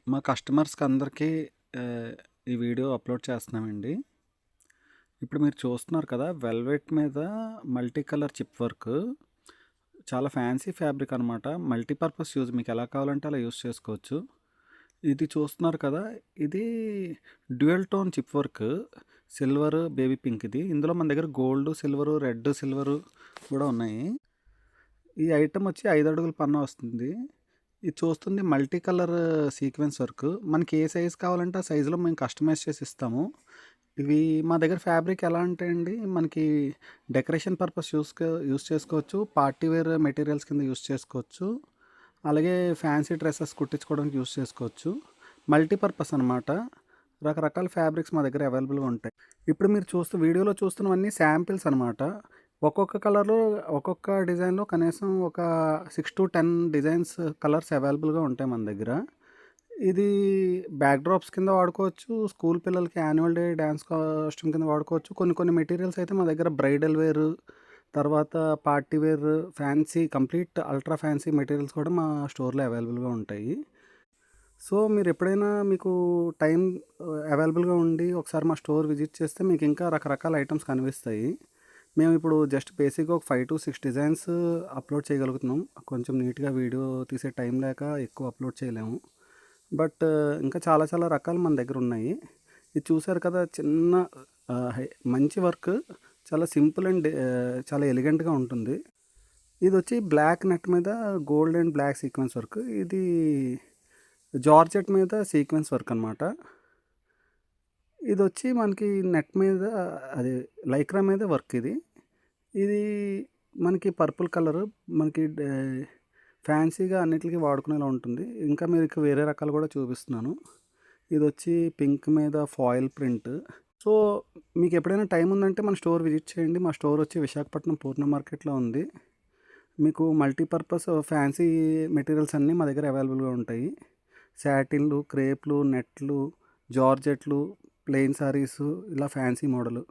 మా కస్టమర్స్‌కి అందరికీ ఆహ్, ఈ వీడియో అప్‌లోడ్ చేస్తున్నామండి. ఇప్పుడు మీరు చూస్తున్నారు కదా! వెల్వెట్ మీద మల్టీ కలర్ చిప్ వర్క్. చాలా ఫ్యాన్సీ ఫ్యాబ్రిక్ అనమాట. మల్టీపర్పస్ యూజ్ మీకెలా కావాలంటే అలా యూజ్ చేసుకోవచ్చు. ఇది చూస్తున్నారు కదా! ఇది dual tone chip work. Silver, baby pink ఇది. ఇందులో మన దగ్గర గోల్డ్, సిల్వరు, రెడ్, సిల్వరు కూడా ఉన్నాయి. ఈ ఐటెమ్ వచ్చి 5 అడుగుల పన్నా వస్తుంది. ఇది చూస్తుంది మల్టీ కలర్ సీక్వెన్స్ వర్క్. మనకి ఏ సైజ్ కావాలంటే ఆ సైజులో మేము కస్టమైజ్ చేసి ఇస్తాము. ఇవి మా దగ్గర ఫ్యాబ్రిక్ ఎలా అంటే అండి, మనకి డెకరేషన్ పర్పస్ యూజ్ చేసుకోవచ్చు. పార్టీ వేర్ మెటీరియల్స్ కింద యూజ్ చేసుకోవచ్చు. అలాగే ఫ్యాన్సీ డ్రెసెస్ కుట్టించుకోవడానికి యూజ్ చేసుకోవచ్చు. మల్టీపర్పస్ అనమాట. రకరకాల ఫ్యాబ్రిక్స్ మా దగ్గర అవైలబుల్‌గా ఉంటాయి. ఇప్పుడు మీరు వీడియోలో చూస్తున్నవన్నీ శాంపిల్స్ అనమాట. ఒక్కొక్క కలర్‌లో ఒక్కొక్క డిజైన్‌లో కనీసం ఒక 6-10 డిజైన్స్ కలర్స్ అవైలబుల్‌గా ఉంటాయి మన దగ్గర. ఇది బ్యాక్ డ్రాప్స్ కింద వాడుకోవచ్చు. స్కూల్ పిల్లలకి యాన్యువల్ డే డాన్స్ కాస్ట్యూమ్ కింద వాడుకోవచ్చు. కొన్ని కొన్ని మెటీరియల్స్ అయితే మా దగ్గర బ్రైడల్ వేర్, తర్వాత party wear, fancy complete ultra fancy materials కూడా మా స్టోర్‌లో అవైలబుల్‌గా ఉంటాయి. సో, మీరెప్పుడైనా మీకు టైం అవైలబుల్‌గా ఉండి ఒకసారి మా స్టోర్ విజిట్ చేస్తే మీకు ఇంకా రకరకాల ఐటెమ్స్ కనిపిస్తాయి. మేమిప్పుడు జస్ట్ బేసిక్‌గా ఒక 5-6 డిజైన్స్ అప్‌లోడ్ చేయగలుగుతున్నాం. కొంచెం నీట్‌గా వీడియో తీసే టైం లేక ఎక్కువ అప్‌లోడ్ చేయలేము. బట్ ఇంకా చాలా చాలా రకాలు మన దగ్గరున్నాయి. ఇది చూసారు కదా! చిన్న ఆహ్, హై మంచి వర్క్, చాలా సింపుల్ అండ్ చాలా ఎలిగెంట్‌గా ఉంటుంది. ఇదొచ్చి బ్లాక్ నెట్ మీద gold and black sequence work. ఇది జార్జెట్ మీద సీక్వెన్స్ వర్క్ అనమాట. ఇదొచ్చి మనకి నెట్ మీద అది లైక్రా మీద వర్క్ ఇది. ఇది మనకి పర్పుల్ కలరు మనకి ఫ్యాన్సీగా అన్నిట్లికి వాడుకునేలా ఉంటుంది. ఇంకా మీకు వేరే రకాలు కూడా చూపిస్తున్నాను. ఇదొచ్చి పింక్ మీద ఫాయిల్ ప్రింట్. సో, మీకెప్పుడైనా టైం ఉందంటే మన స్టోర్ విజిట్ చేయండి. మా స్టోర్ వచ్చి విశాఖపట్నం పూర్ణ మార్కెట్‌లో ఉంది. మీకు మల్టీపర్పస్ ఫ్యాన్సీ మెటీరియల్స్ అన్నీ మా దగ్గర అవైలబుల్‌గా ఉంటాయి. సాటిన్‌లు, క్రేప్‌లు, నెట్‌లు, జార్జెట్‌లు, ప్లెయిన్ సారీసు ఇలా ఫ్యాన్సీ మోడలు.